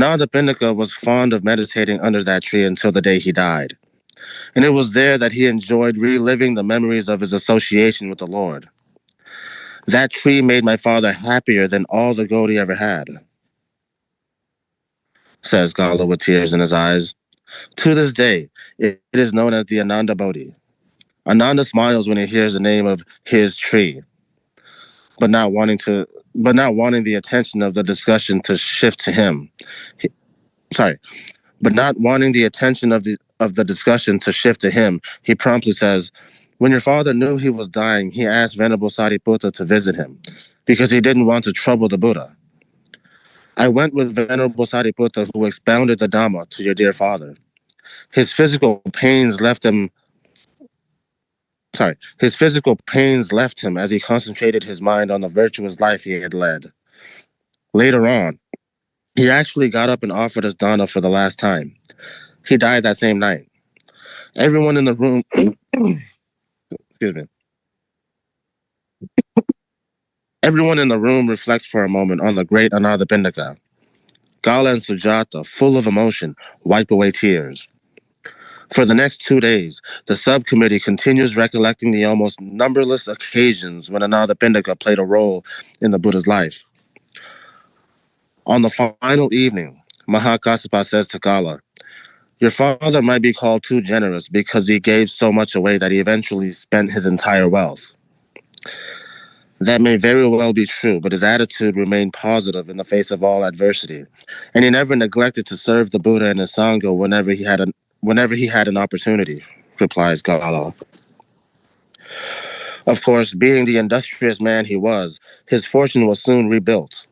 Anathapindika was fond of meditating under that tree until the day he died. And it was there that he enjoyed reliving the memories of his association with the Lord. That tree made my father happier than all the gold he ever had, says Gala with tears in his eyes. To this day, it is known as the Ananda Bodhi. Ananda smiles when he hears the name of his tree, but not wanting the attention of the discussion to shift to him. But not wanting the attention of the discussion to shift to him, he promptly says, "When your father knew he was dying, he asked Venerable Sariputta to visit him, because he didn't want to trouble the Buddha. I went with Venerable Sariputta, who expounded the Dhamma to your dear father. His physical pains left him as he concentrated his mind on the virtuous life he had led. Later on, he actually got up and offered us dana for the last time. He died that same night. Everyone in the room, excuse me. Everyone in the room reflects for a moment on the great Anathapindika. Gala and Sujata, full of emotion, wipe away tears. For the next 2 days, the subcommittee continues recollecting the almost numberless occasions when Anathapindika played a role in the Buddha's life. On the final evening, Mahakassapa says to Gala, "Your father might be called too generous because he gave so much away that he eventually spent his entire wealth. That may very well be true, but his attitude remained positive in the face of all adversity, and he never neglected to serve the Buddha and his Sangha whenever he had an opportunity," replies Gala. Of course, being the industrious man he was, his fortune was soon rebuilt.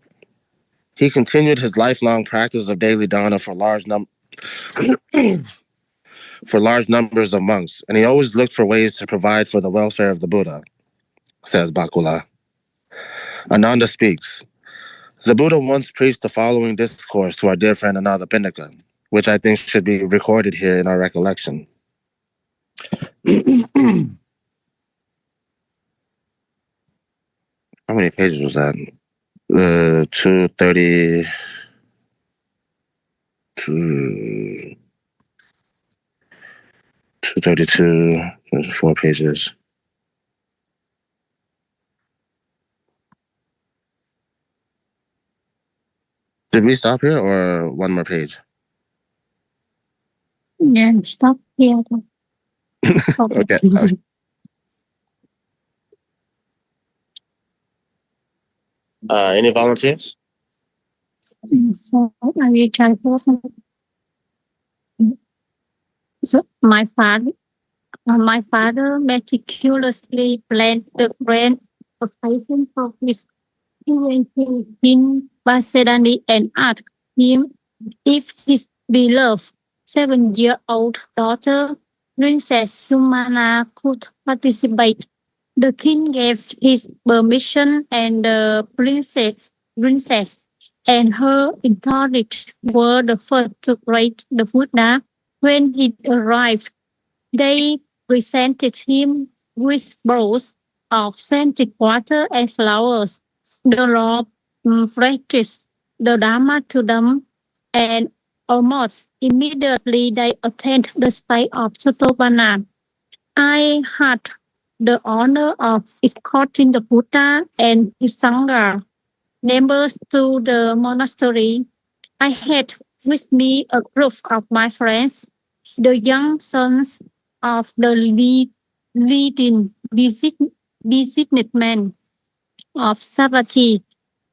He continued his lifelong practice of daily dana for large numbers of monks, and he always looked for ways to provide for the welfare of the Buddha, says Bakula. Ananda speaks. The Buddha once preached the following discourse to our dear friend Anathapindika, which I think should be recorded here in our recollection. How many pages was that? 230... 232, 4 pages. Did we stop here or one more page? Yeah, stop here. Okay. Any volunteers? So I will try first. So my father meticulously planned the grand occasion for his in Vasedani and asked him if his beloved 7-year-old daughter, Princess Sumana, could participate. The king gave his permission, and the princess and her entourage were the first to greet the Buddha. When he arrived, they presented him with bowls of scented water and flowers. The Lord practiced the Dhamma to them, and almost immediately they attained the state of Sotapanna. I had the honor of escorting the Buddha and his Sangha members to the monastery. I had with me a group of my friends, the young sons of the leading businessmen of Savatthi.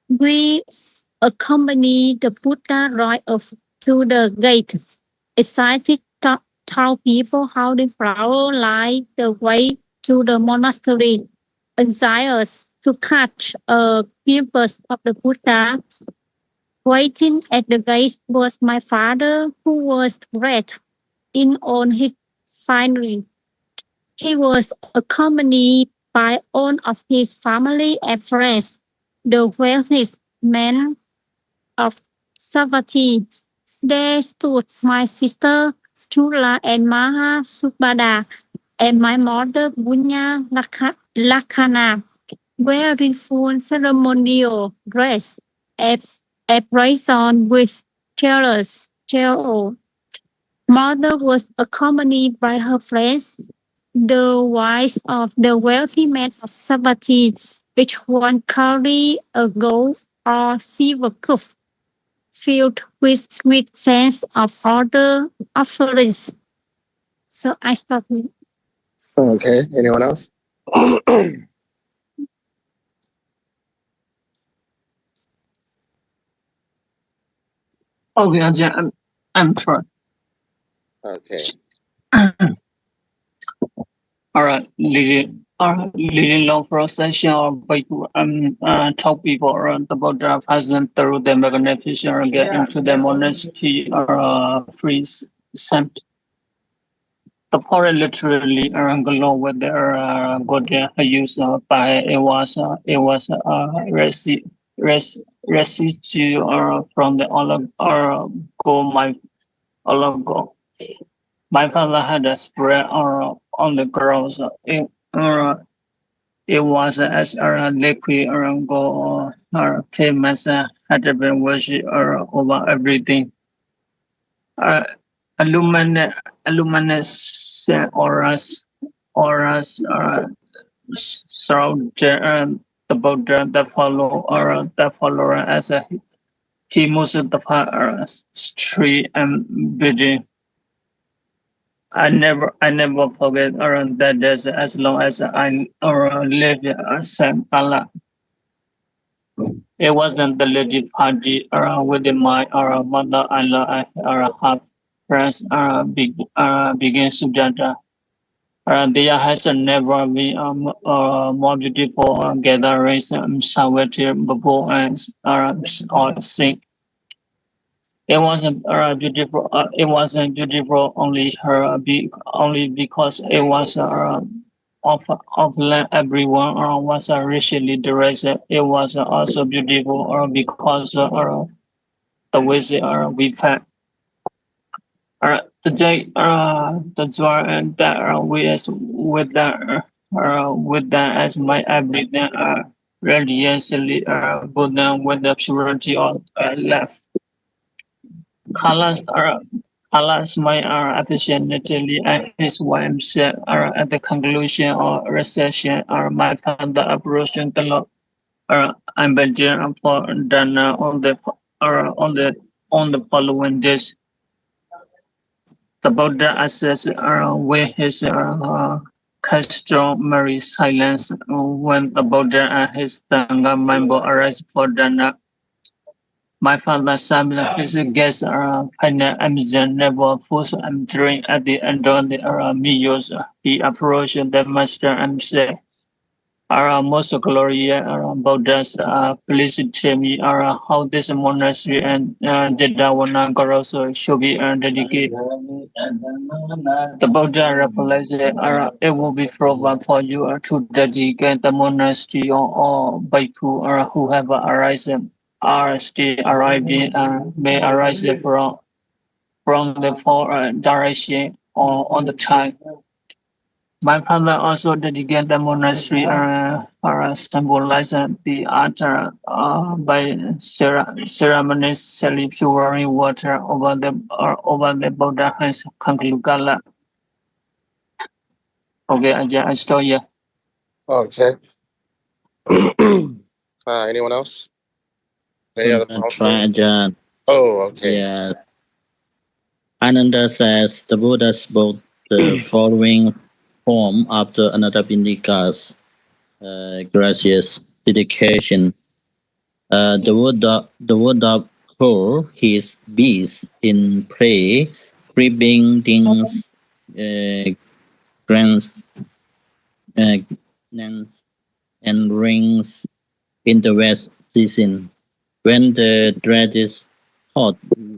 We accompanied the Buddha right up to the gate, excited tall people holding flowers light the way to the monastery, anxious to catch a glimpse of the Buddha. Waiting at the gate was my father, who was dressed in all his finery. He was accompanied by all of his family and friends, the wealthiest men of Savatthi. There stood my sister Chula and Maha Subhada, and my mother Bunya Lakhana, wearing full ceremonial dress, embraced with jealous. Mother was accompanied by her friends, the wives of the wealthy men of Savatthi, each one carried a gold or silver cup filled with sweet scents of other offerings. So I stop here. Okay. Anyone else? Okay, Ajahn, I'm trying. Okay. All right, leading long procession of people talk people about the present through the magnificent get into the monastery or free sent. The poem literally glow with their good use by it was residue from the oligo. My father had a spread on the ground. It was as a liquid go famous had been worship over everything. Luminous auras surround the Buddha that follow as a he moves the street and building. I never forget that there's as long as I live San Allah. It wasn't the legit party within my mother-in-law half friends begin Sujata. There has never been more beautiful gatherings somewhere before and or sing. It wasn't beautiful. It wasn't beautiful only because it was of everyone was racially dressed. It was also beautiful because the way we felt. Today, the joy and that with that as my everything religiously put down with the purity of left. Colors my efficiently and his wife said at the conclusion of recession my father approaching the Lord I'm better for than on the following days. The Buddha assessed with his customary silence when the Buddha and his Sangha member arrived for dinner. My father summoned his guests final Amazon never forced entering at the end of the meals. He approached the master and said, most glorious Buddhas, please tell me how this monastery and Jedavana Garoso should be dedicated. The Buddha replied, it will be proven for you to dedicate the monastery or bhikkhu or whoever arisen are still arriving may arise from the four direction or on the time. My father also dedicated the monastery symbolizing the altar by ceremoniously pouring water over the Buddha hands Kankilugala. Okay, I stop here. Okay. Anyone else? Any other Try Ajahn. Oh, okay. Yeah. Ananda says the Buddha spoke the following poem after another Bindika's gracious dedication. The Buddha called his beasts in prey, creeping things, grants, and rings in the west season. When the dreaded hot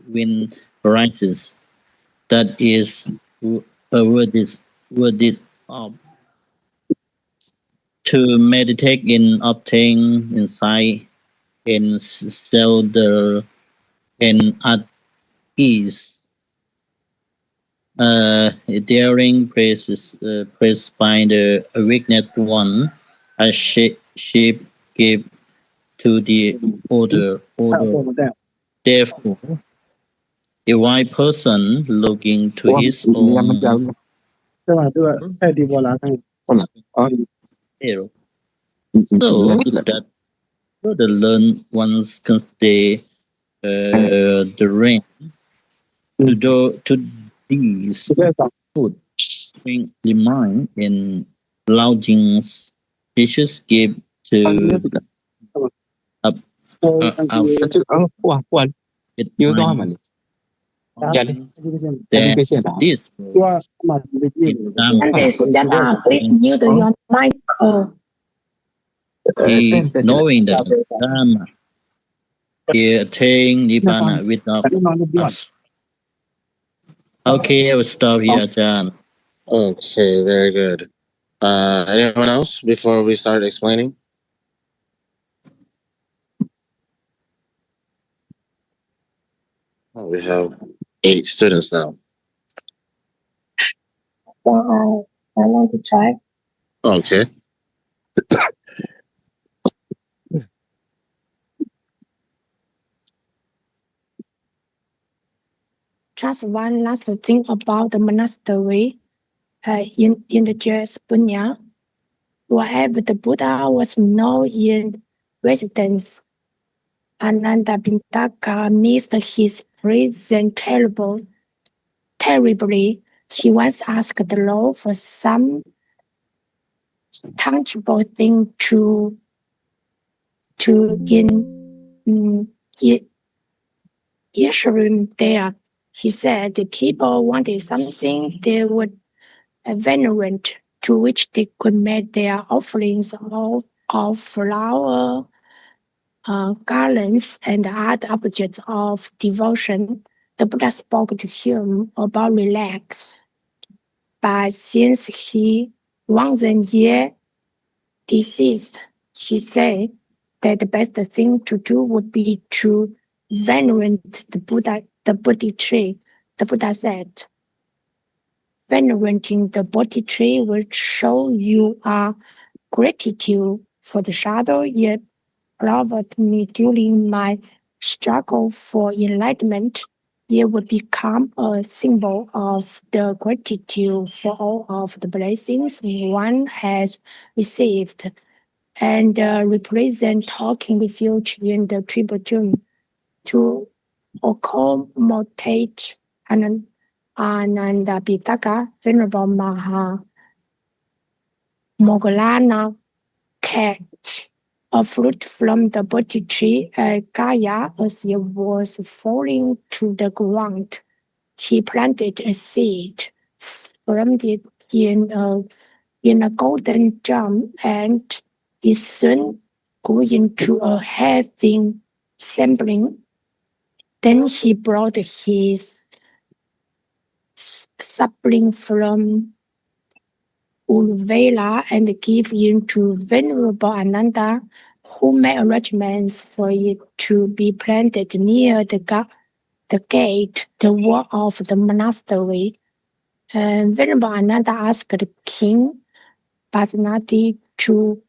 wind rises, that is worded up to meditate in obtain insight in shelter and at ease. Daring praised by the awakened one, a shape gave to the order. Therefore, A wise person looking to his own hero. So that the learned ones can stay the rain to these food bring the mind in lodgings teachers give to up it mind that this New to your mic. he knowing the Dharma he attain Nibbana without us. Okay, I will stop here, John. Okay, very good. Anyone else before we start explaining? Oh, we have 8 students now. I want to try. Okay. Just one last thing about the monastery in the Jewish Punya. Wherever the Buddha was known in residence, Ananda Bindaka missed his presence terribly. He once asked the Lord for some tangible thing to issue him there. He said the people wanted something they would venerate, to which they could make their offerings of flower, garlands, and other objects of devotion. The Buddha spoke to him about relax. But since he wasn't yet deceased, he said that the best thing to do would be to venerate the Bodhi tree. The Buddha said, venerating the Bodhi tree will show you are gratitude for the shadow it loved me during my struggle for enlightenment. It would become a symbol of the gratitude for all of the blessings one has received, and represent talking refuge in the triple June to accommodate Ananda Pitaka, Venerable Moggallana catch a fruit from the Bodhi tree at Gaya as it was falling to the ground. He planted a seed, formed it in a golden drum, and it soon grew into a healthy sapling. Then he brought his sapling from Uruvela and gave it to Venerable Ananda, who made arrangements for it to be planted near the gate, the wall of the monastery. And Venerable Ananda asked the king Basnati to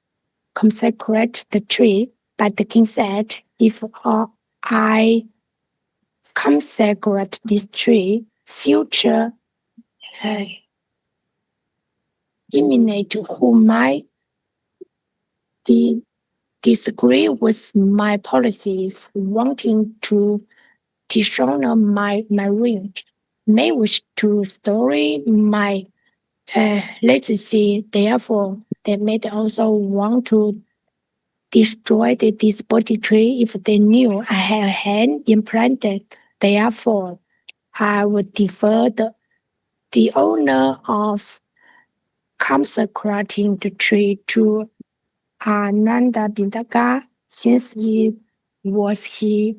consecrate the tree, but the king said, if I consecrate this tree, future imminent who might disagree with my policies, wanting to dishonor my reign, may wish to destroy my legacy. Therefore, they may also want to destroy this Bodhi tree if they knew I had a hand implanted. Therefore, I would defer the owner of consecrating the tree to Ananda Bindaka, since it was he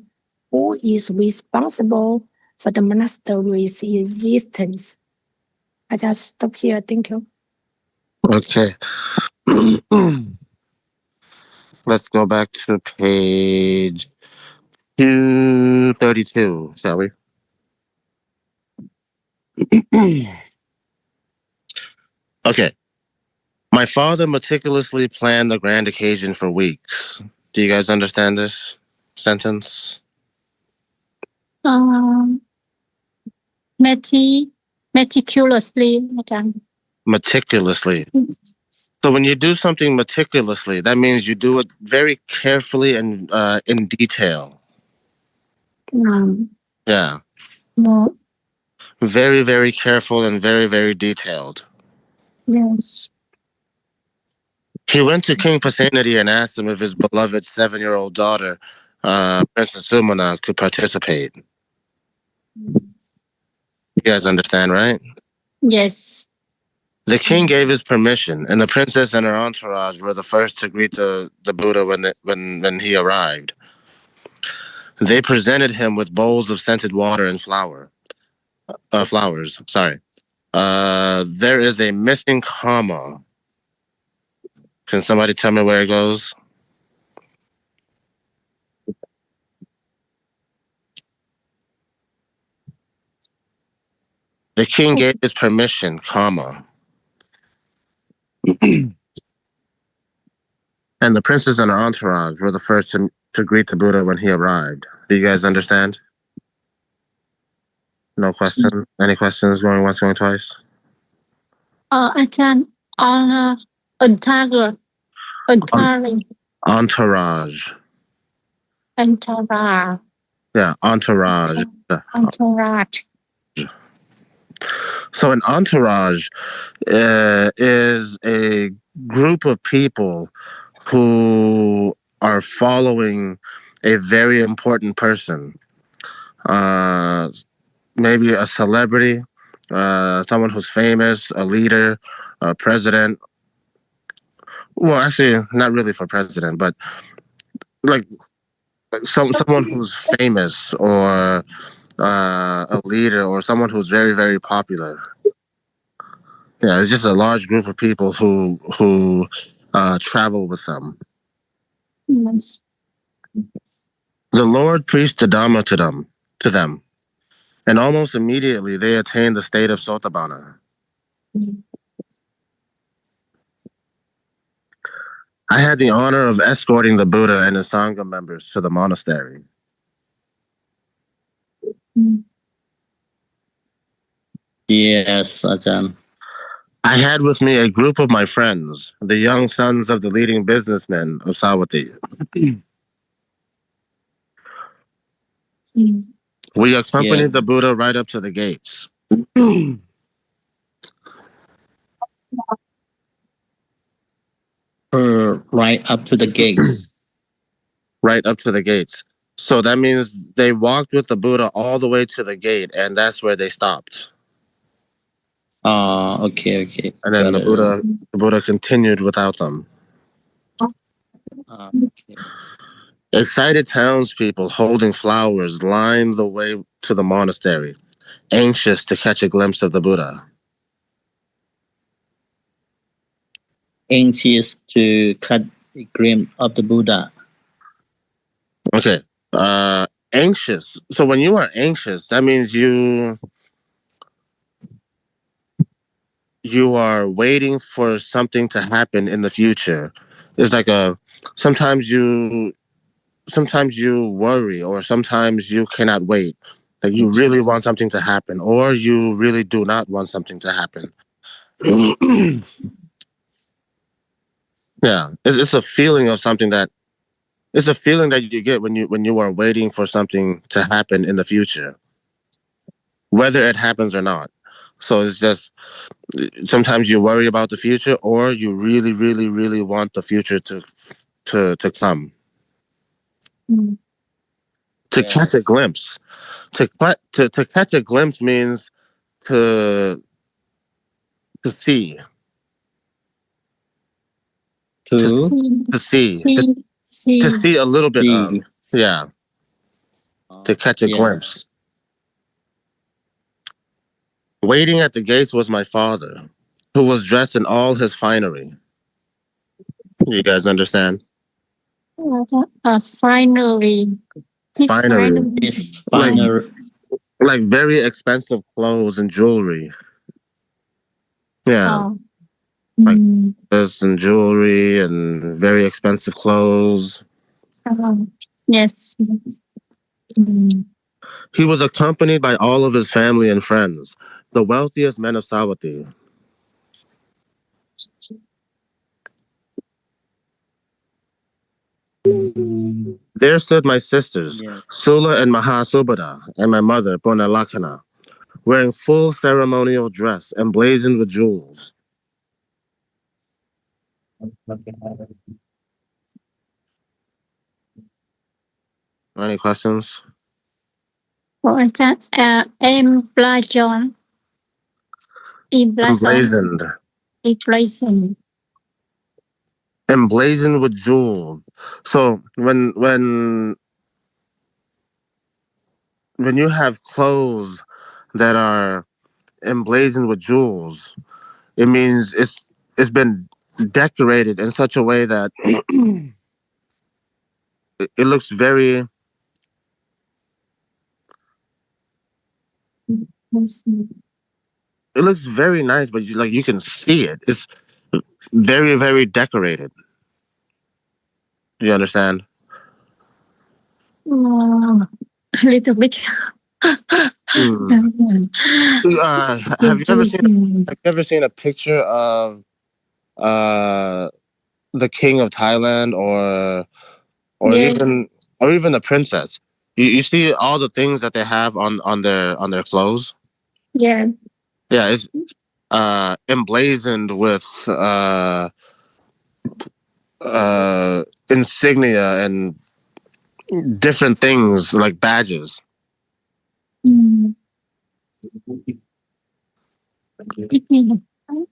who is responsible for the monastery's existence. I just stop here. Thank you. Okay. Let's go back to page 232, shall we? Okay. My father meticulously planned the grand occasion for weeks. Do you guys understand this sentence? meticulously อาจารย์ meticulously. So when you do something meticulously, that means you do it very carefully and in detail. Yeah. No. Very, very careful and very, very detailed. Yes. He went to King Pasenadi and asked him if his beloved 7-year-old daughter, Princess Sumana, could participate. You guys understand, right? Yes. The king gave his permission, and the princess and her entourage were the first to greet the Buddha when he arrived. They presented him with bowls of scented water and flowers. Sorry. There is a missing comma. Can somebody tell me where it goes? The king gave his permission, comma. And the princess and her entourage were the first to greet the Buddha when he arrived. Do you guys understand? No questions? Any questions? Going once, going twice? อาจารย์ entourage Entourage. Yeah, entourage. Entourage. So an entourage is a group of people who are following a very important person. Maybe a celebrity, someone who's famous, a leader, a president. Well, actually, not really for president, but like someone who's famous or a leader or someone who's very, very popular. Yeah, it's just a large group of people who travel with them. Yes. The Lord preached the Dhamma to them, and almost immediately they attained the state of Sotabana. I had the honor of escorting the Buddha and his Sangha members to the monastery. Yes, Ajahn. I had with me a group of my friends, the young sons of the leading businessmen of Sawati. We accompanied the Buddha right up to the gates. Right up to the gates. Right up to the gates. So that means they walked with the Buddha all the way to the gate, and that's where they stopped. Okay. And then the Buddha continued without them. Okay. Excited townspeople holding flowers lined the way to the monastery, anxious to catch a glimpse of the Buddha. Anxious to catch a glimpse of the Buddha. Okay. Anxious. So when you are anxious, that means you are waiting for something to happen in the future. It's like sometimes you worry, or sometimes you cannot wait. Like you really want something to happen, or you really do not want something to happen. Yeah, it's a feeling of something that it's a feeling that you get when you are waiting for something to happen in the future, whether it happens or not. So it's just sometimes you worry about the future, or you really, really, really want the future to come. To catch a glimpse. To catch a glimpse means to see. To see a little bit of. Yeah. To catch a glimpse. Waiting at the gates was my father, who was dressed in all his finery. You guys understand? Finery. Like very expensive clothes and jewelry. Yeah. Like this and jewelry and very expensive clothes. Yes. He was accompanied by all of his family and friends, the wealthiest men of Savatthi. There stood my sisters, Yeah. Sula and Mahasubhada, and my mother, Ponalakhana, wearing full ceremonial dress emblazoned with jewels. Any questions? Emblazoned. Emblazoned. Emblazoned. Emblazoned with jewel. So when you have clothes that are emblazoned with jewels, it means it's been decorated in such a way that it looks very nice, but you can see it. It's very, very decorated. Do you understand? A little bit. Have you ever seen a picture of the king of Thailand or Yes. even the princess? You see all the things that they have on their clothes. Yeah. Yeah, it's emblazoned with insignia and different things like badges.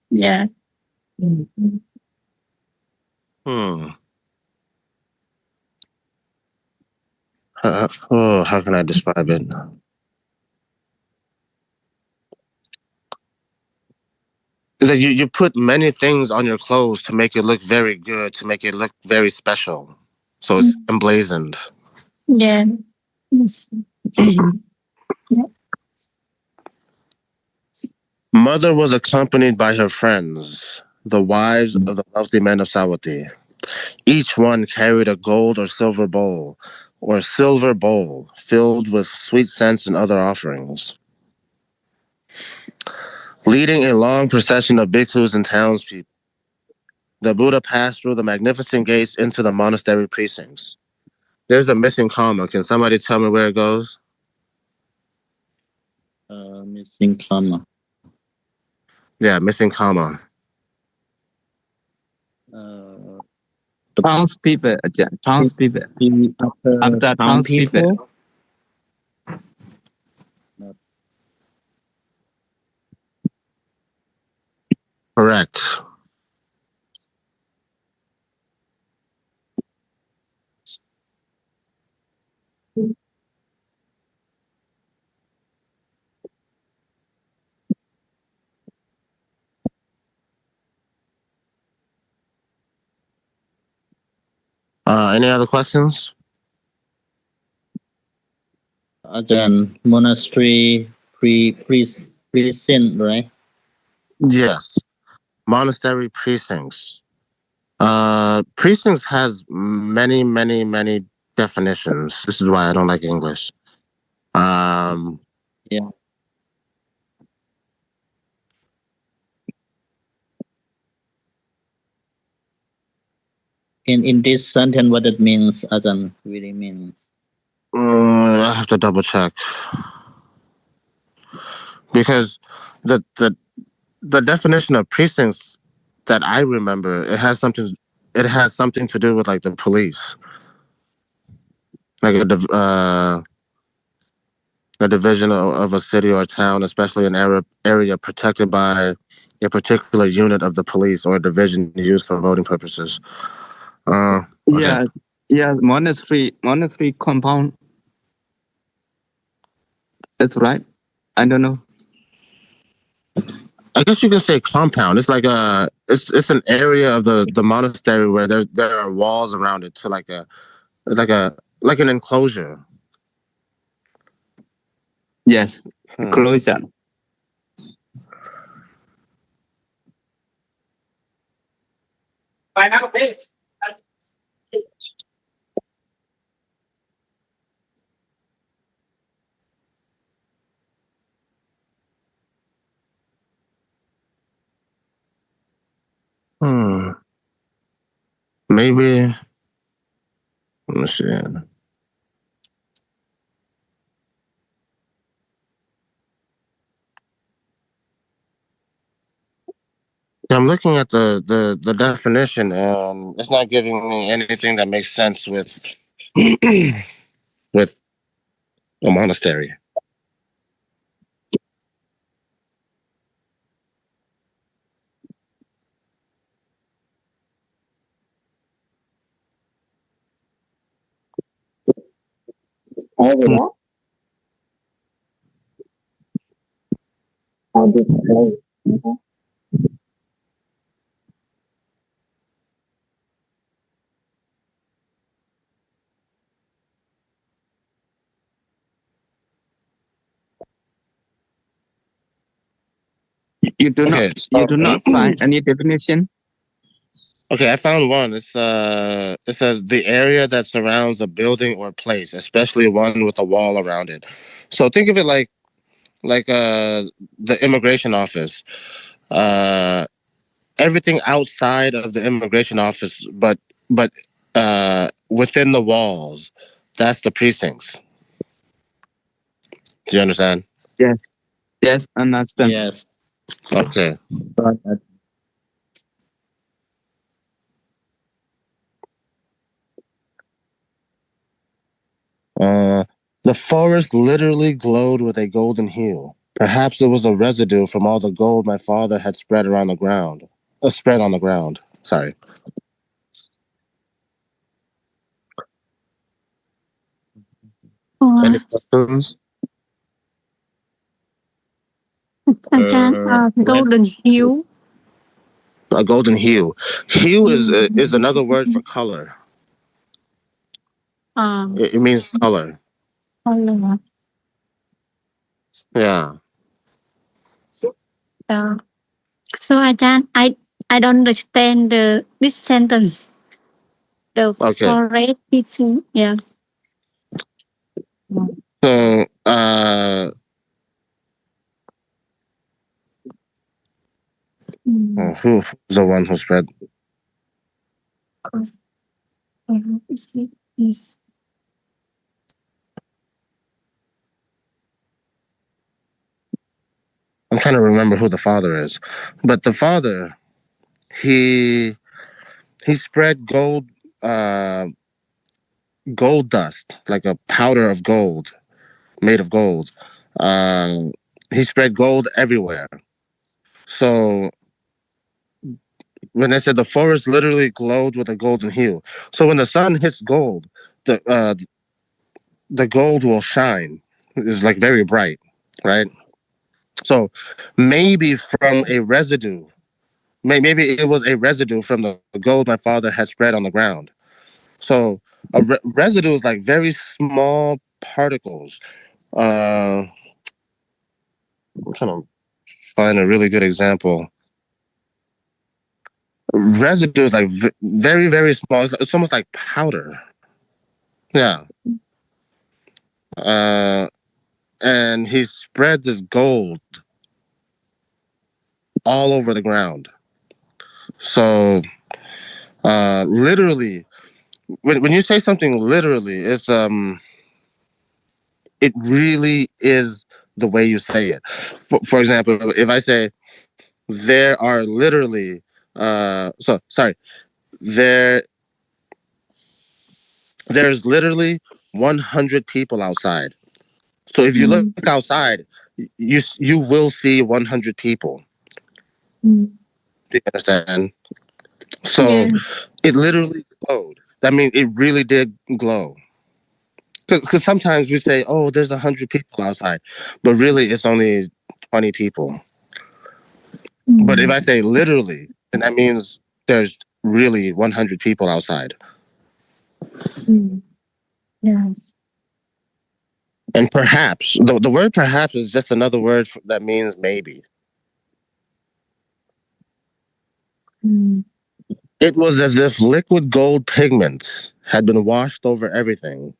Yeah. How can I describe it? It's like you put many things on your clothes to make it look very good, to make it look very special. So it's emblazoned. Yeah. Yes. Mother was accompanied by her friends, the wives of the wealthy men of Savatthi. Each one carried a gold or silver bowl filled with sweet scents and other offerings. Leading a long procession of bhikkhus and townspeople, the Buddha passed through the magnificent gates into the monastery precincts. There's a missing comma. Can somebody tell me where it goes? Missing comma. Yeah, missing comma. Townspeople. Townspeople. After townspeople. Correct. Any other questions? Again, monastery precinct, right? Yes. Monastery precincts. Precincts has many, many, many definitions. This is why I don't like English. Yeah. In this sentence, what it means, Ajahn, really means? I have to double check because the definition of precincts that I remember it has something to do with like the police, like a division of a city or a town, especially an area protected by a particular unit of the police or a division used for voting purposes. Okay. Yeah, monastery compound. That's right. I don't know. I guess you can say compound. It's like it's an area of the monastery where there are walls around it to like an enclosure. Yes, closure. Maybe. Let me see. I'm looking at the definition, and it's not giving me anything that makes sense with with a monastery. You do Okay, not find any definition. Okay, I found one. It says the area that surrounds a building or place, especially one with a wall around it. So think of it like the immigration office. Uh, Everything outside of the immigration office, but within the walls, that's the precincts. Do you understand? Yes, understand. Yes. Okay. The forest literally glowed with a golden hue. Perhaps it was a residue from all the gold my father had spread around the ground. Spread on the ground. Sorry. Any questions? อาจารย์ golden hue A golden hue. Hue is another word for color. It means color. color. Yeah. So Ajahn, I don't understand this sentence. The Okay. forest teaching, yeah. So who's the one who spread? Yes. I'm trying to remember who the father is, but the father, he spread gold dust, like a powder of gold made of gold. He spread gold everywhere. So when I said the forest literally glowed with a golden hue, so when the sun hits gold, the gold will shine. It's like very bright, right? So maybe from a residue, maybe it was a residue from the gold my father had spread on the ground. So a residue is like very small particles. I'm trying to find a really good example. Residue is like very, very small. It's almost like powder. Yeah. And he spread this gold all over the ground. So literally, when you say something literally, it really is the way you say it. For example, if I say there are literally there's literally 100 people outside. So if you look outside, you will see 100 people. Do you understand? So it literally glowed. I mean, it really did glow. Because sometimes we say, "Oh, there's 100 people outside," but really it's only 20 people. But if I say literally, then that means there's really 100 people outside. Yes. And perhaps the word perhaps is just another word that means maybe. It was as if liquid gold pigments had been washed over everything.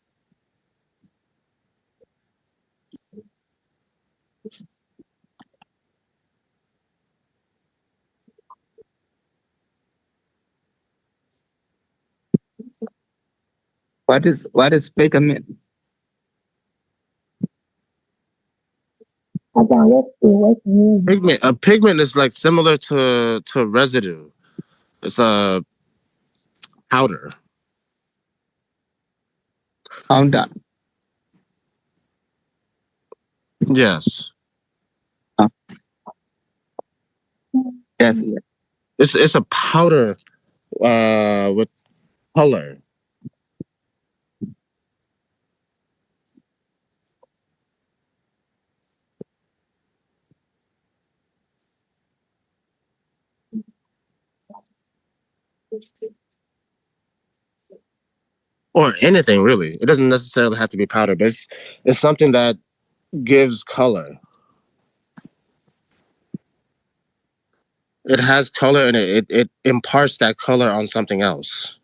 What is pigment? Pigment is like similar to residue. It's a powder. Powder. Yes. Yes. It's a powder with color. Or anything really. It doesn't necessarily have to be powder, but it's something that gives color. It has color and it imparts that color on something else.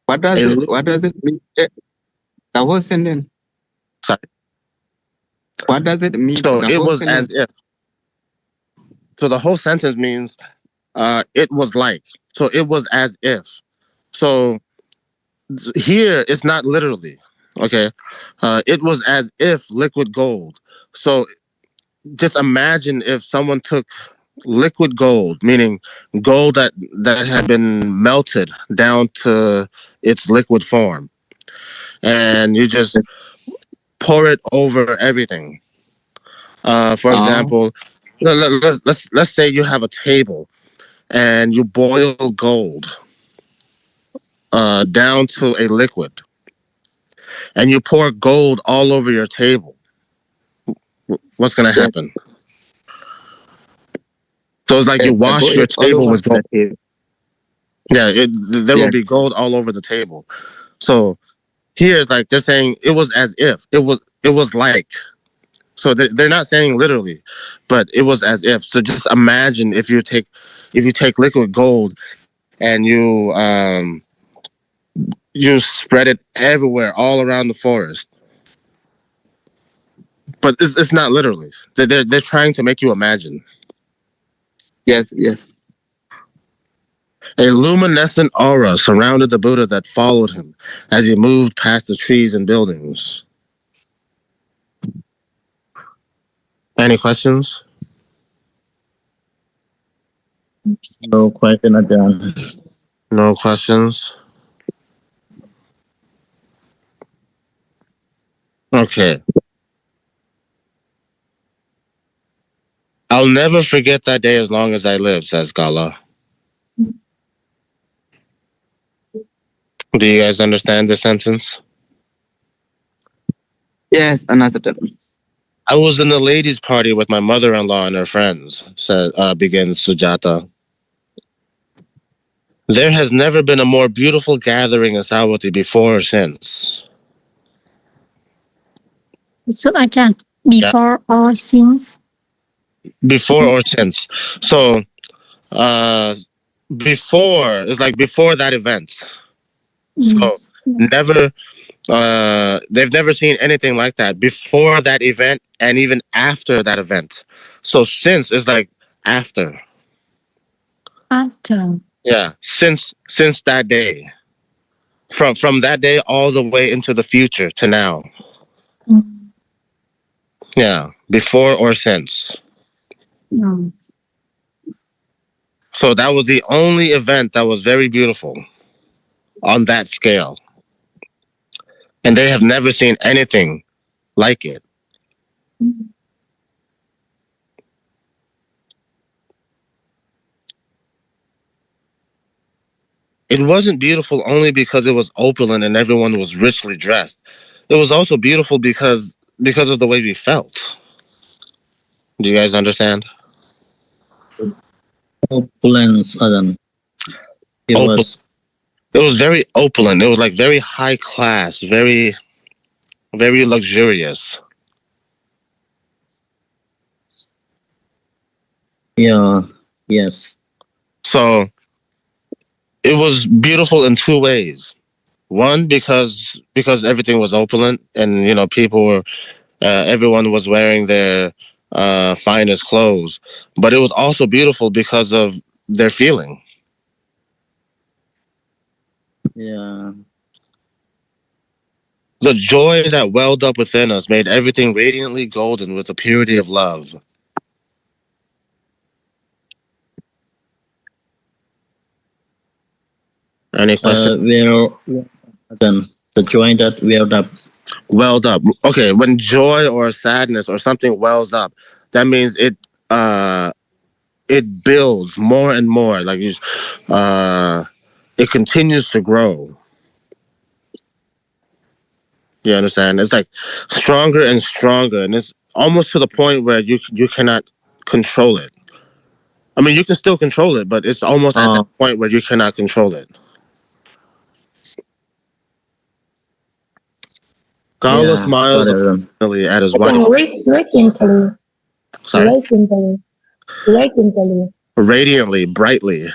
What does it mean? The whole sentence. Sorry. What does it mean? So the it whole was sentence? as if. So the whole sentence means it was like. So it was as if. So here it's not literally. Okay. It was as if liquid gold. So just imagine if someone took liquid gold, meaning gold that had been melted down to its liquid form, and you just pour it over everything. For example, let's say you have a table and you boil gold down to a liquid, and you pour gold all over your table. What's going to happen? So it's like you wash your table with gold. Yeah, there will be gold all over the table. So here it's like they're saying it was as if it was like. So they're not saying literally, but it was as if. So just imagine if you take liquid gold and you spread it everywhere, all around the forest. But it's not literally. They're trying to make you imagine. Yes. A luminescent aura surrounded the Buddha that followed him as he moved past the trees and buildings. Any questions? No question, Ajahn. No questions? Okay. I'll never forget that day as long as I live, says Gala. Do you guys understand the sentence? Yes, understood. I was in the ladies' party with my mother-in-law and her friends, begins Sujata. There has never been a more beautiful gathering in Savatthi before or since. So Ajahn, before or since? Before or since. So before is like before that event. So never they've never seen anything like that before that event and even after that event. So since is like after. After. Yeah, since that day. From that day all the way into the future to now. Yeah, before or since. No. So that was the only event that was very beautiful on that scale. And they have never seen anything like it. It wasn't beautiful only because it was opulent and everyone was richly dressed. It was also beautiful because of the way we felt. Do you guys understand? Opulence, Ajahn. It was. It was very opulent. It was like very high class, very, very luxurious. Yeah. Yes. So it was beautiful in two ways. One, because everything was opulent, and people were, everyone was wearing their finest clothes, but it was also beautiful because of their feeling. Yeah. The joy that welled up within us made everything radiantly golden with the purity of love. Any questions? Then the joy that welled up. Welled up. Okay, when joy or sadness or something wells up, that means it builds more and more. Like it continues to grow. You understand? It's like stronger and stronger, and it's almost to the point where you cannot control it. I mean, you can still control it, but it's almost at that point where you cannot control it. Gala smiles affectionately at his wife. Sorry? Radiantly, brightly.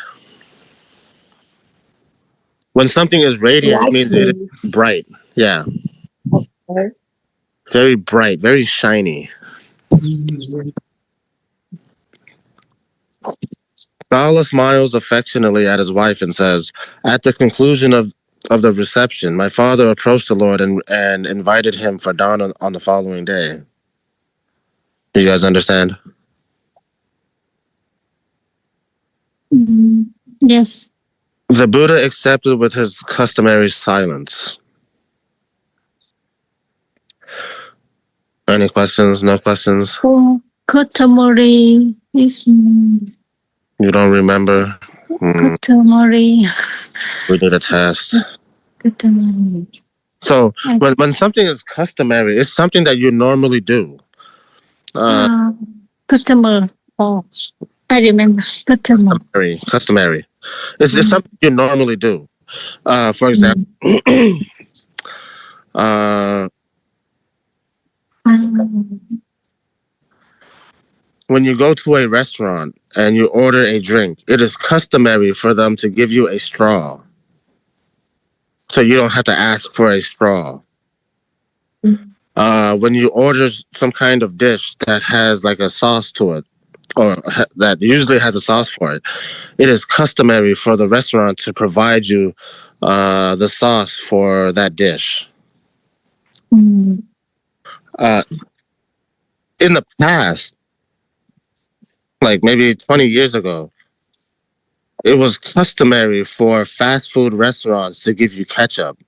When something is radiant, it means it is bright. Yeah. Very bright, very shiny. Gala smiles affectionately at his wife and says, at the conclusion of the reception, my father approached the Lord and invited him for dawn on the following day. Do you guys understand? Yes. The Buddha accepted with his customary silence. Any questions? No questions? Customary is... You don't remember? Customary. We did a test. Customary. So when something is customary, it's something that you normally do. Customer. Oh, I remember. Customary. It's something you normally do. For example, when you go to a restaurant and you order a drink, it is customary for them to give you a straw. So you don't have to ask for a straw. When you order some kind of dish that has like a sauce to it, or that usually has a sauce for it, it is customary for the restaurant to provide you the sauce for that dish. In the past, like maybe 20 years ago, it was customary for fast food restaurants to give you ketchup.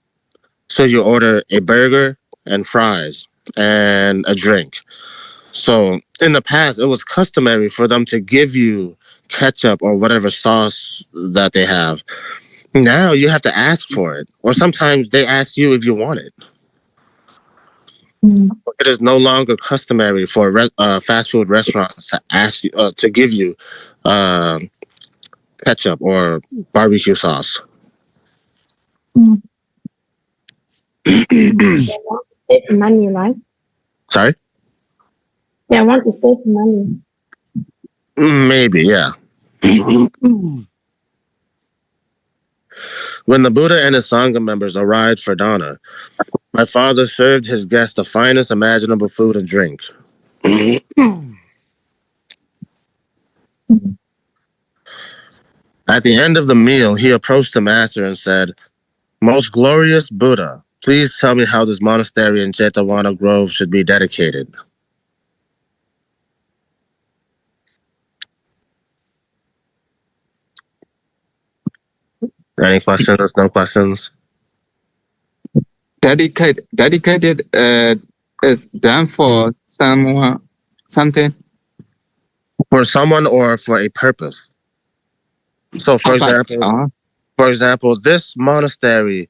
So you order a burger and fries and a drink. So in the past, it was customary for them to give you ketchup or whatever sauce that they have. Now you have to ask for it, or sometimes they ask you if you want it. It is no longer customary for fast food restaurants to ask you to give you ketchup or barbecue sauce. Save money, right? Sorry? They want to save money. Maybe, yeah. When the Buddha and his Sangha members arrived for Dana, my father served his guests the finest imaginable food and drink. At the end of the meal, he approached the master and said, "Most glorious Buddha, please tell me how this monastery in Jetavana Grove should be dedicated." Any questions? No questions? Dedicated is done for someone, something. For someone or for a purpose. So, for example, this monastery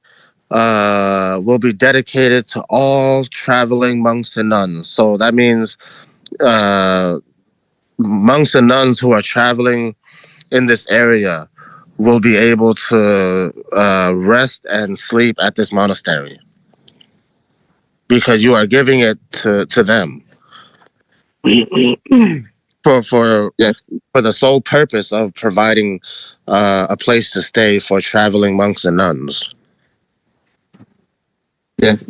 will be dedicated to all traveling monks and nuns. So that means monks and nuns who are traveling in this area will be able to rest and sleep at this monastery because you are giving it to them for the sole purpose of providing a place to stay for traveling monks and nuns. Yes.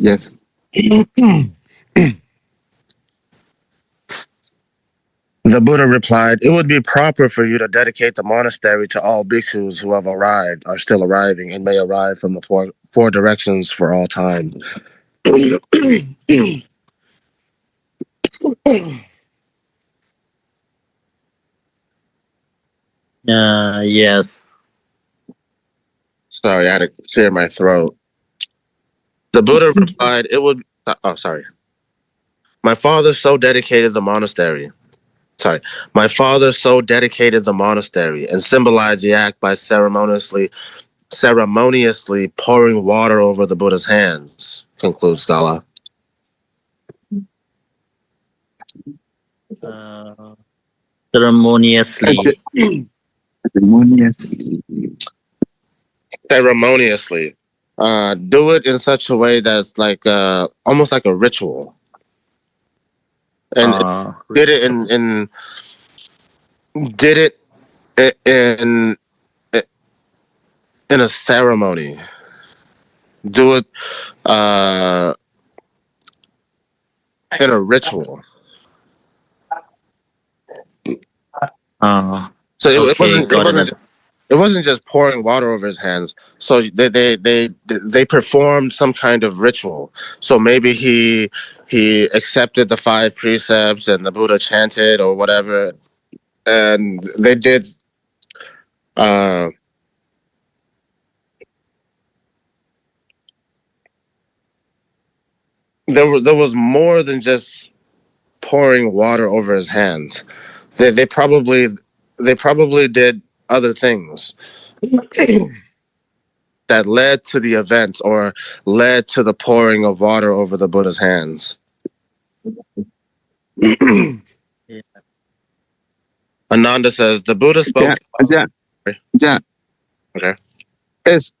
The Buddha replied, "It would be proper for you to dedicate the monastery to all bhikkhus who have arrived, are still arriving, and may arrive from the four directions for all time." Yes. Sorry, I had to clear my throat. The Buddha replied, "It would." Oh, sorry. My father so dedicated the monastery. Sorry. My father so dedicated the monastery and symbolized the act by ceremoniously pouring water over the Buddha's hands, concludes Gala. Ceremoniously. Ceremoniously. Do it in such a way that's like almost like a ritual. And did it in a ceremony. Do it in a ritual. So it wasn't just pouring water over his hands. So they performed some kind of ritual. So maybe he accepted the 5 precepts and the Buddha chanted or whatever, and they did. There was more than just pouring water over his hands. They probably did other things that led to the event or led to the pouring of water over the Buddha's hands. Ananda says the Buddha spoke. Okay. It's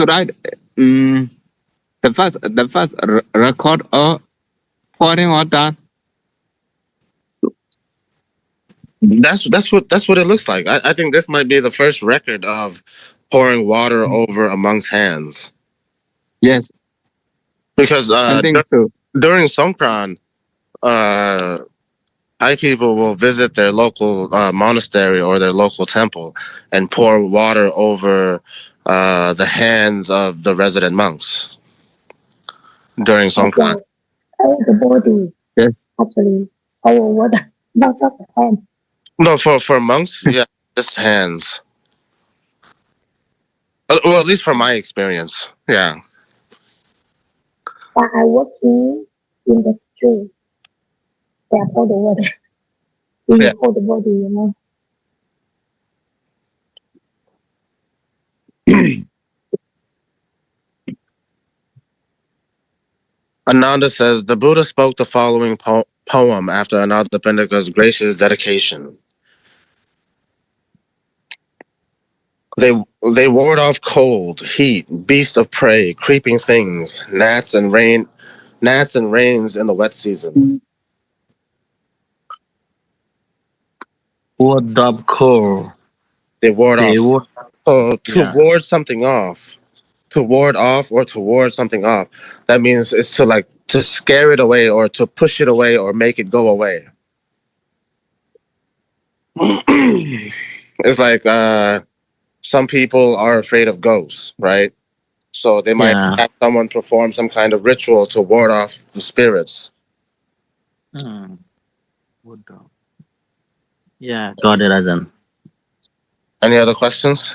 right. The first record of pouring water. That's what it looks like. I think this might be the first record of pouring water over a monk's hands. Yes. Because I think so. During Songkran, Thai people will visit their local monastery or their local temple and pour water over the hands of the resident monks during Songkran. All the body. Yes. Actually, all water, not just the hand. No, for monks, yeah, just hands. Well, at least from my experience, yeah. But I working in the street. They pour the water. You hold the body, you know. Ananda says the Buddha spoke the following poem after Anathapindika's gracious dedication. They ward off cold, heat, beast of prey, creeping things, gnats and rains in the wet season. Ward off cold. They ward off. So to ward something off, to ward off or to ward something off, that means it's to scare it away or to push it away or make it go away. It's like some people are afraid of ghosts, right? So they might have someone perform some kind of ritual to ward off the spirits. Yeah, got it, Ajahn. Any other questions?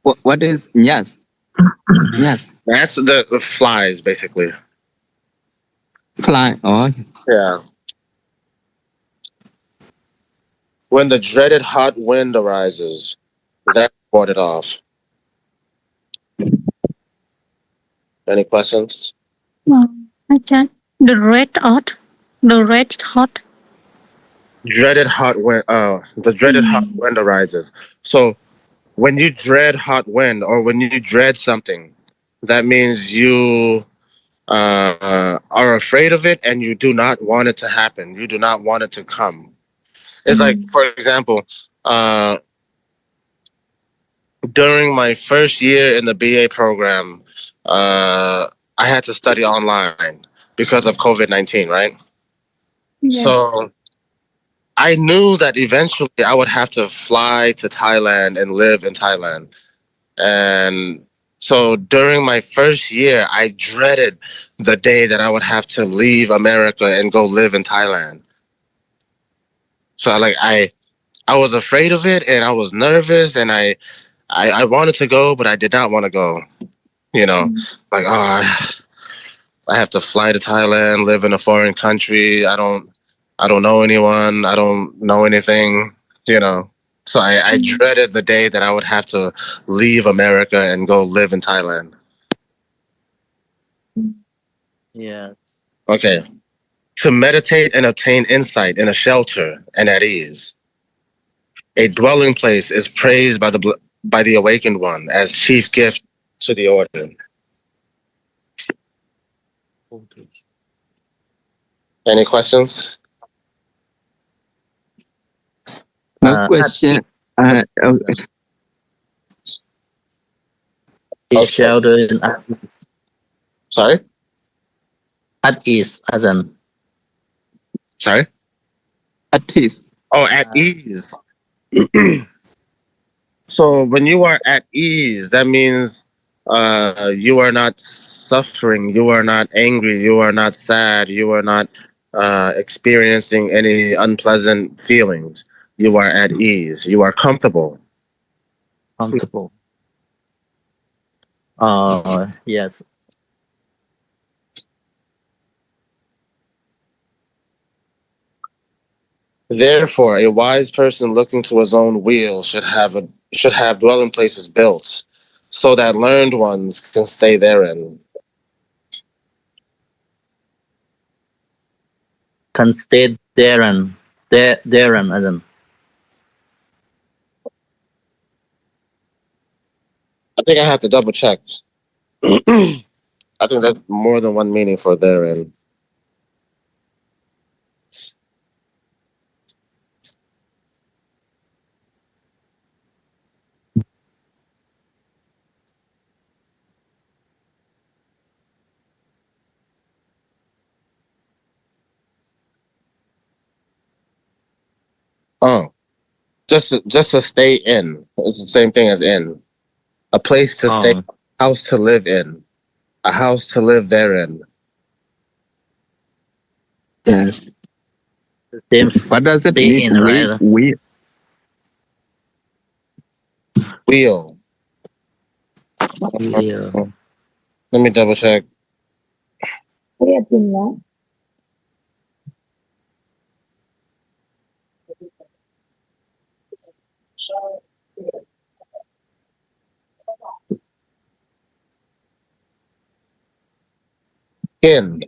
What is yes? Yes. That's the flies, basically. Fly. Oh. Yeah. When the dreaded hot wind arises, that ward it off. Any questions? The red hot. Dreaded hot wind. The dreaded hot wind arises. So when you dread hot wind or when you dread something, that means you are afraid of it and you do not want it to happen. You do not want it to come. It's like, for example, during my first year in the BA program, I I had to study online because of COVID-19, right? Yes. So I knew that eventually I would have to fly to Thailand and live in Thailand. And so during my first year, I dreaded the day that I would have to leave America and go live in Thailand. So I was afraid of it and I was nervous and I wanted to go, but I did not want to go. You know, like, oh, I have to fly to Thailand, live in a foreign country. I don't know anyone. I don't know anything, you know. So I dreaded the day that I would have to leave America and go live in Thailand. Yeah. Okay. To meditate and obtain insight in a shelter and at ease. A dwelling place is praised by the awakened one as chief gift to the order. Any questions? No question. Is shelter in Sorry? at ease, Adam. Sorry? At least. Oh, at ease. So when you are at ease, that means you are not suffering, you are not angry, you are not sad, you are not experiencing any unpleasant feelings. You are at ease. You are comfortable. Comfortable. Yes. Therefore, a wise person looking to his own weal should have dwelling places built, so that learned ones can stay therein. Can stay therein. Therein, Adam. I think I have to double check. I think there's more than one meaning for therein. Oh, just to stay in. It's the same thing as in. A place to stay, house to live in, a house to live therein. Yes. Same. What does it Stay mean? in, right? Wheel. Yeah. Let me double check. In.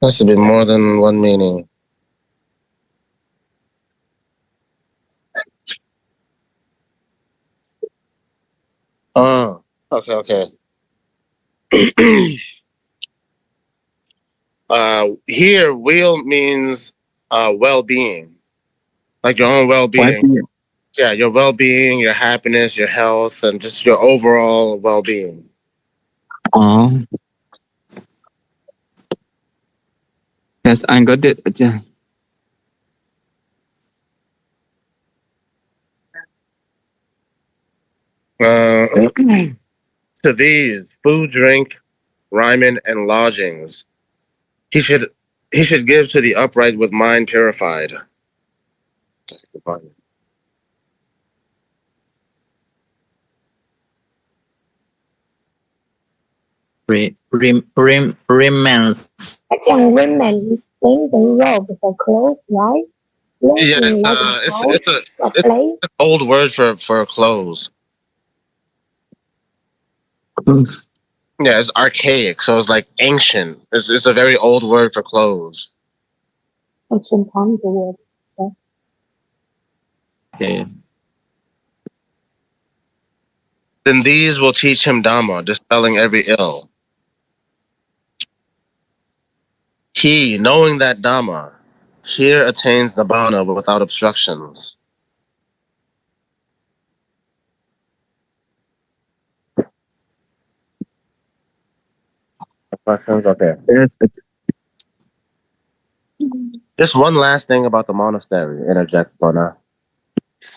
Has to be more than one meaning. Oh, okay. Here, wheel means well-being, like your own well-being. Yeah, your well-being, your happiness, your health, and just your overall well-being. Oh. Yes, I got it. To these, food, drink, raiment, and lodgings, he should give to the upright with mind purified. Remains. Women is staying the robe for clothes, right? Yeah, it's an old word for clothes. Yeah, it's archaic, so it's like ancient. It's a very old word for clothes. Ancient times the word. Okay. Then these will teach him Dhamma, dispelling every ill. He, knowing that Dhamma, here attains Nibbana without obstructions. questions? Okay. Yes. Just one last thing about the monastery. Interject, Bona.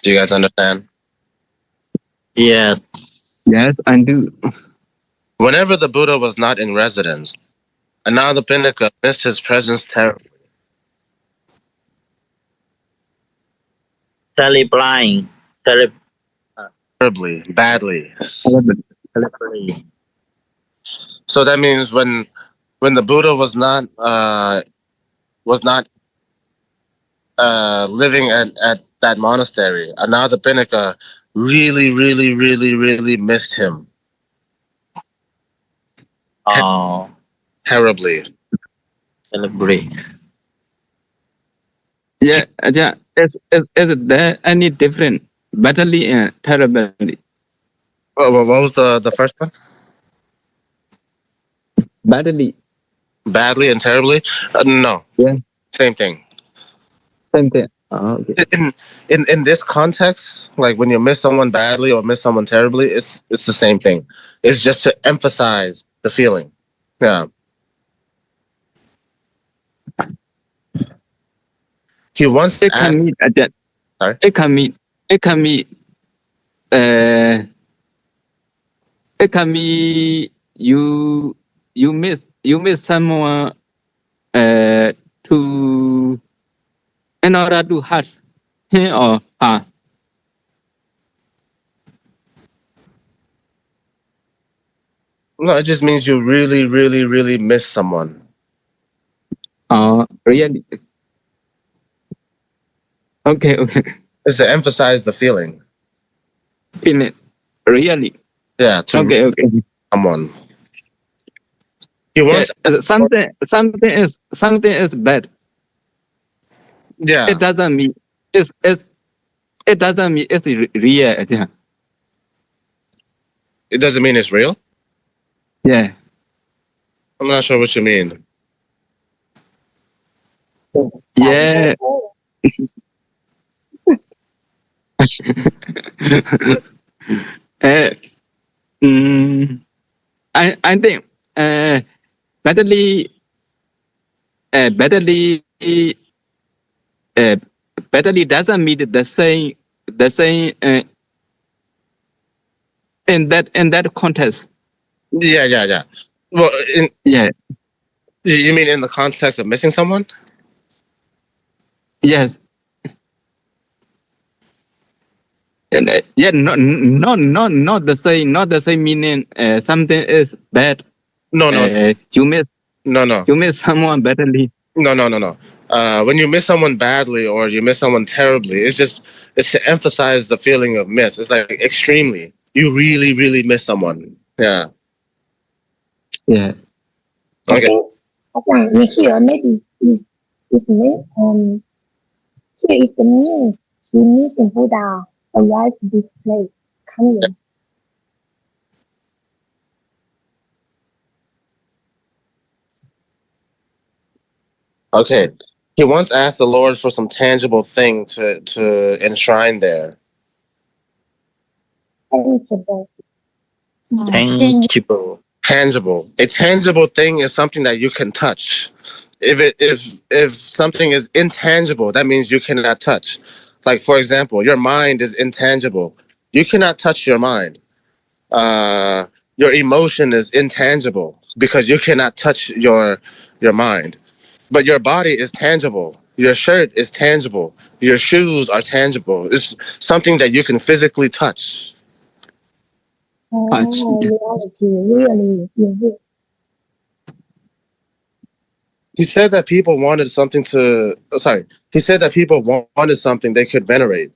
Do you guys understand? Yes. Yes, I do. Whenever the Buddha was not in residence, Anathapindika missed his presence terribly. Terrifying. Terribly, badly. Terribly. So that means when the Buddha was not living at that monastery, Anathapindika really missed him Oh, terribly. celebrate. Yeah, yeah. Is there any different? Badly and terribly. What was the first one? Badly. Badly and terribly? No. Yeah. Same thing. Same thing. Oh, okay. In this context, like when you miss someone badly or miss someone terribly, it's the same thing. It's just to emphasize the feeling. Yeah. He once It asked. can mean Sorry. It can mean. It can mean. It can be you miss someone to in order to hurt him or her. No, it just means you really miss someone. Really? Okay. It's to emphasize the feeling. Feeling really. Yeah. To Okay. someone. He wants Something is bad. Yeah. It doesn't mean it doesn't mean it's real. Yeah. It doesn't mean it's real. Yeah. I'm not sure what you mean. Yeah. I think badly doesn't mean the same in that context. Yeah. Well, Yeah. you mean in the context of missing someone? Yes. And, yeah, not the same meaning. Something is bad. No. You miss No. you miss someone badly. No. When you miss someone badly or you miss someone terribly, it's to emphasize the feeling of miss. It's like extremely. You really miss someone. Yeah. Yeah. Okay. Here maybe is mean here is the meaning he missing Buddha arrived this place. Coming. Okay. He once asked the Lord for some tangible thing to enshrine there. Tangible. Tangible. Tangible. A tangible thing is something that you can touch. If something is intangible, that means you cannot touch. Like for example, your mind is intangible. You cannot touch your mind. Your emotion is intangible because you cannot touch your mind. But your body is tangible. Your shirt is tangible. Your shoes are tangible. It's something that you can physically touch. Reality, really. He said that people wanted something He said that people wanted something they could venerate,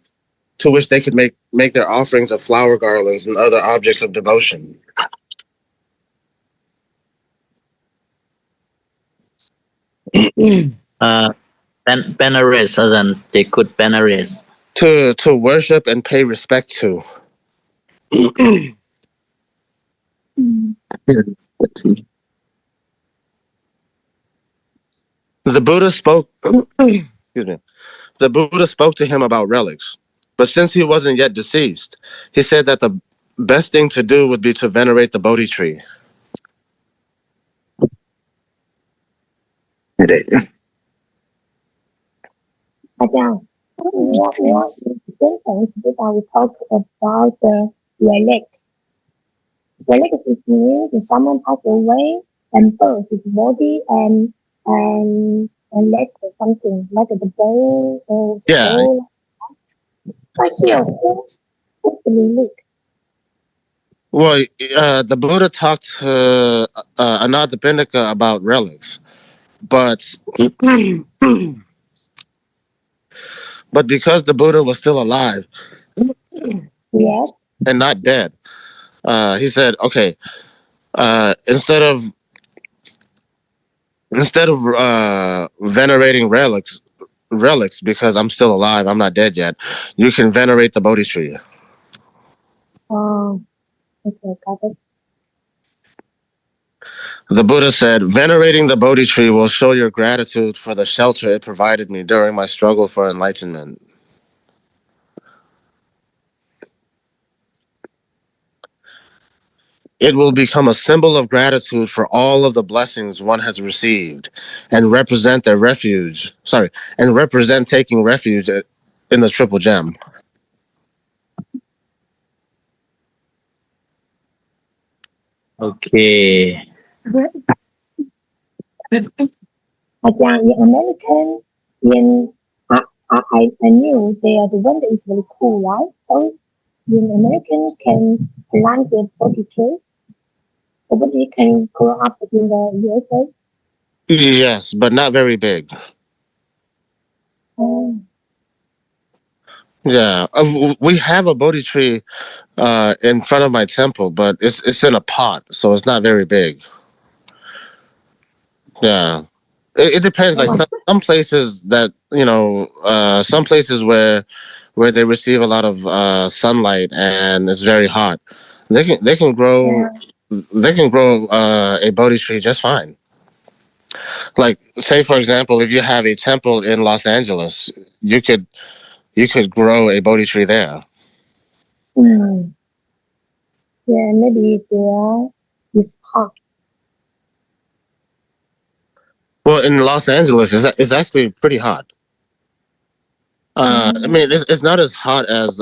to which they could make their offerings of flower garlands and other objects of devotion. Venerate, so then they could venerate. To worship and pay respect to. The Buddha spoke excuse me. The Buddha spoke to him about relics, but since he wasn't yet deceased, he said that the best thing to do would be to venerate the Bodhi tree. Ajahn, what sentence that we talk about the relic? Relic is means that someone passed away and birth his body and let something like the bone or Yeah. soul. But here, who's the relic? Well, the Buddha talked to Anathapindika about relics, but but because the Buddha was still alive Yes. and not dead, he said, okay, instead of venerating relics because I'm still alive, I'm not dead yet, you can venerate the Bodhi tree. Oh, okay, got it. The Buddha said, venerating the Bodhi tree will show your gratitude for the shelter it provided me during my struggle for enlightenment. It will become a symbol of gratitude for all of the blessings one has received and represent taking refuge in the triple gem. Okay. Ajahn, the American, in I knew they are the one that is very cool, right? So the American can plant the body tree. The body can grow up in the USA. Yes, but not very big. Oh, Yeah, we have a Bodhi tree in front of my temple, but it's in a pot, so it's not very big. Yeah, it depends. Like some places that some places where they receive a lot of sunlight and it's very hot, they can grow yeah. a Bodhi tree just fine. Like say for example, if you have a temple in Los Angeles, you could grow a Bodhi tree there. Mm. Yeah, maybe there is hot. Well, in Los Angeles, it's actually pretty hot. I mean, it's not as hot as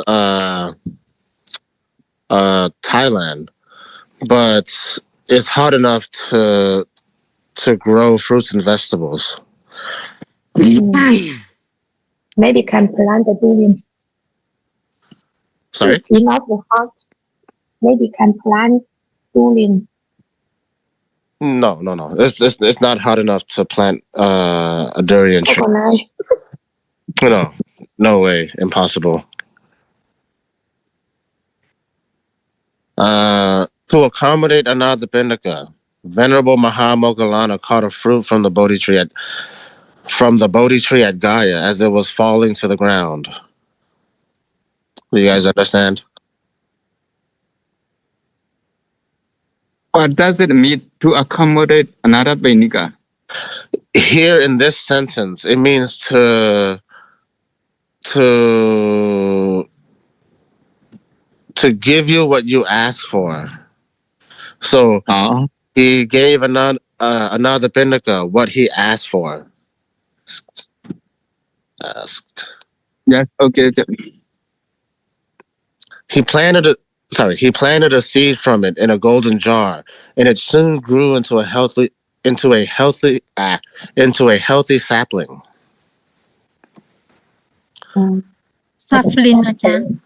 Thailand, but it's hot enough to grow fruits and vegetables. Maybe can plant the durian. Sorry? If not the hot, maybe can plant durian. No, no, no. It's not hot enough to plant a durian tree. Coconut. No, no way, impossible. To accommodate Anathapindika, Venerable Mahamoggallana caught a fruit from the Bodhi tree at Gaya as it was falling to the ground. Do you guys understand? What does it mean to accommodate another Benika? Here in this sentence, it means to give you what you ask for. So he gave another Pindaka what he asked for. Asked. Yes, okay. He planted a seed from it in a golden jar, and it soon grew into a healthy sapling. Sapling, Ajahn.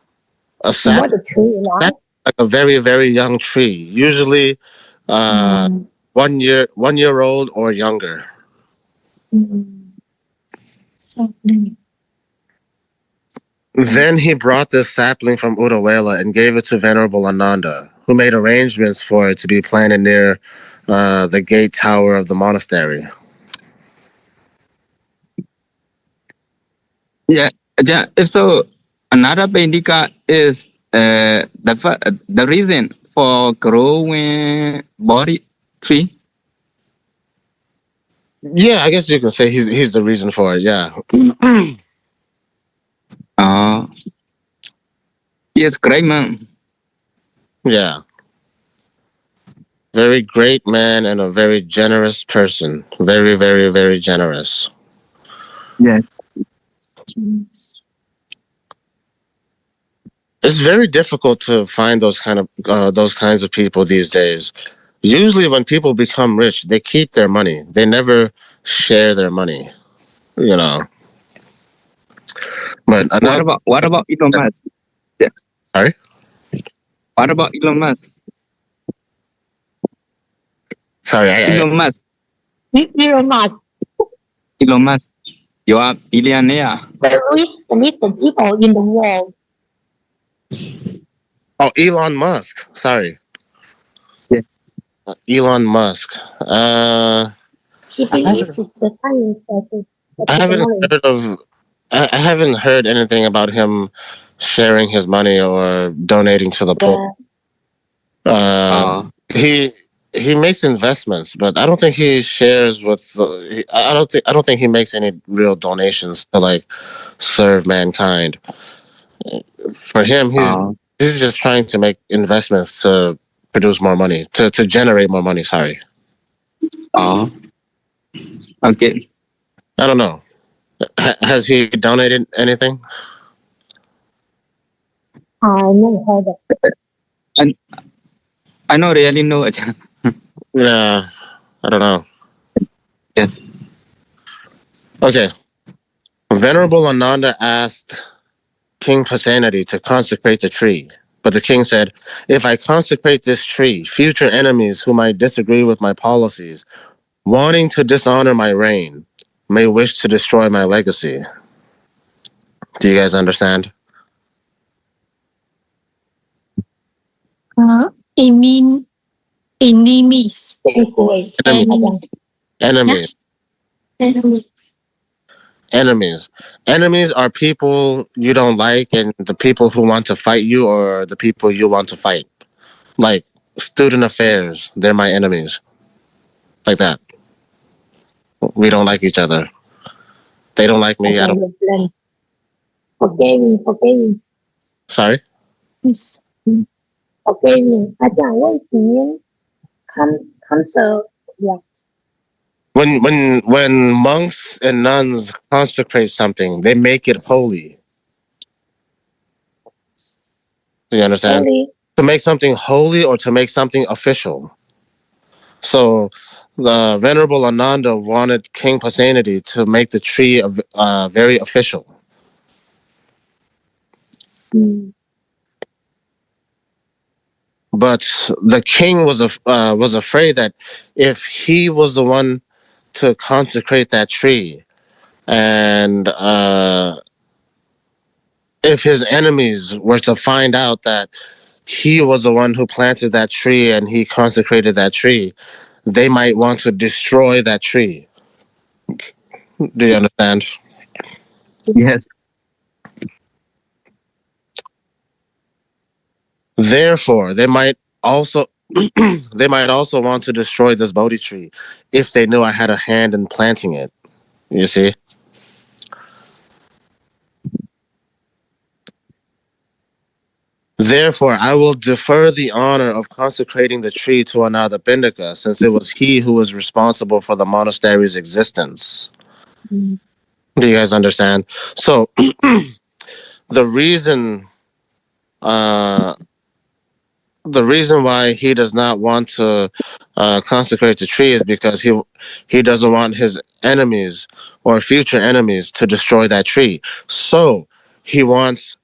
A sapling, What the tree, right? like a very, very young tree, usually 1 year old or younger. Sapling. Then he brought this sapling from Udawela and gave it to Venerable Ananda, who made arrangements for it to be planted near the gate tower of the monastery. Yeah, if so, another Benika is the reason for growing body tree. Yeah, I guess you can say he's the reason for it. Yeah. Yes, great man. Yeah. Very great man and a very generous person. Very, very, very generous. Yes. It's very difficult to find those kinds of people these days. Usually, when people become rich, they keep their money. They never share their money. You know. But What about Elon Musk? Yeah. Sorry. What about Elon Musk? Sorry. Elon Musk. Elon Musk, Elon Musk. You are billionaire. the richest people in the world. Oh, Elon Musk. Sorry. Yeah. Elon Musk. He believes the science of the I haven't technology. heard of. I haven't heard anything about him sharing his money or donating to the poor. Yeah. He makes investments, but I don't think he shares with. I don't think he makes any real donations to like serve mankind. For him, he's just trying to make investments to produce more money, to generate more money. Sorry. Okay. I don't know. Has he donated anything? I never heard of it. And I don't really know it. Yeah, I don't know. Yes. Okay. Venerable Ananda asked King Pasenadi to consecrate the tree. But the king said, if I consecrate this tree, future enemies who might disagree with my policies, wanting to dishonor my reign, may wish to destroy my legacy. Do you guys understand? I mean enemies. Enemies. Enemies. Enemies. Enemies are people you don't like and the people who want to fight you or the people you want to fight. Like student affairs, they're my enemies. Like that. We don't like each other. They don't like me. I don't. Forgive me. Sorry? Forgive me. อาจารย์问题 cancer what? When monks and nuns consecrate something, they make it holy. Do you understand? Holy. To make something holy or to make something official. So the Venerable Ananda wanted King Pasenadi to make the tree very official. But the king was afraid that if he was the one to consecrate that tree, and if his enemies were to find out that he was the one who planted that tree and he consecrated that tree, they might want to destroy that tree. Do you understand? Yes. Therefore, they might also want to destroy this Bodhi tree if they knew I had a hand in planting it. You see? Therefore, I will defer the honor of consecrating the tree to Ananda Pindika, since it was he who was responsible for the monastery's existence. Do you guys understand? So, the reason why he does not want to consecrate the tree is because he doesn't want his enemies or future enemies to destroy that tree. So he wants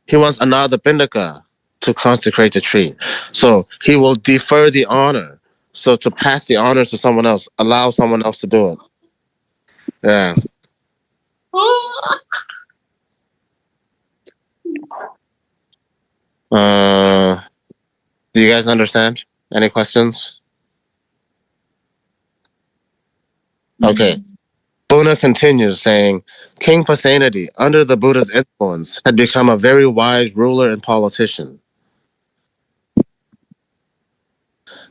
he wants another Pindaka to consecrate the tree. So he will defer the honor. So to pass the honor to someone else, allow someone else to do it. Yeah. Do you guys understand? Any questions? Okay. Buna continues saying, King Pasenadi, under the Buddha's influence, had become a very wise ruler and politician.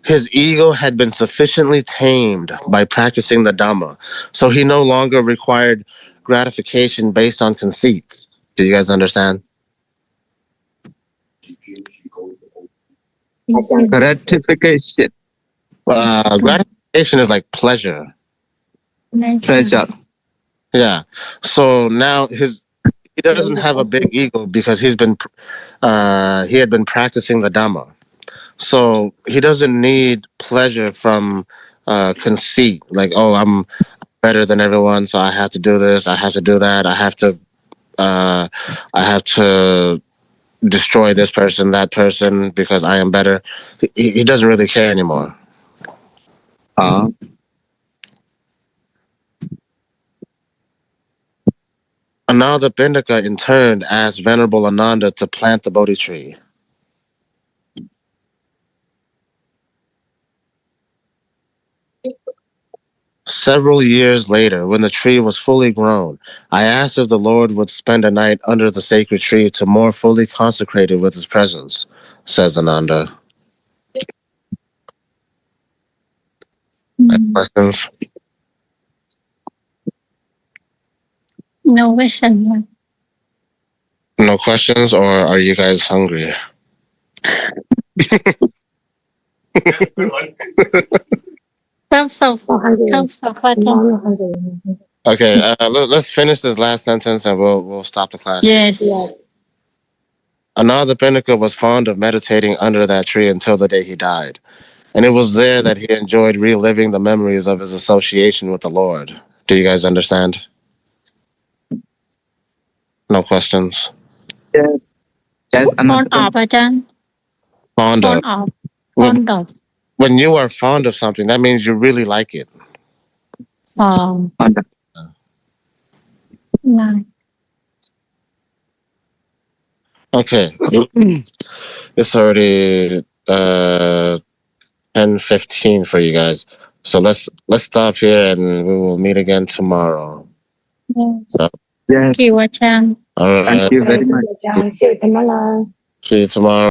His ego had been sufficiently tamed by practicing the Dhamma, so he no longer required gratification based on conceits. Do you guys understand? gratification, Gratification is like pleasure. pleasure. Yeah. So now he doesn't have a big ego because he had been practicing the Dhamma. So he doesn't need pleasure from conceit, like, oh, I'm better than everyone, so I have to do this, I have to do that, I have to destroy this person, that person, because I am better. He doesn't really care anymore. Ananda Pindika in turn asked Venerable Ananda to plant the Bodhi tree. Several years later, when the tree was fully grown, I asked if the Lord would spend a night under the sacred tree to more fully consecrate it with his presence, says Ananda. Any questions? No question. No questions, or are you guys hungry? Okay, let's finish this last sentence and we'll stop the class. Yes. Ananda Pindika was fond of meditating under that tree until the day he died. And it was there that he enjoyed reliving the memories of his association with the Lord. Do you guys understand? No questions? Yes, Fond of, Ajahn. Fond of. Fond of. When you are fond of something, that means you really like it. Fond. Okay. It's already 10:15 for you guys. So let's stop here and we will meet again tomorrow. Yes. Thank you, Ajahn. All right. Thank you very much. Chào, cảm ơn. See you tomorrow.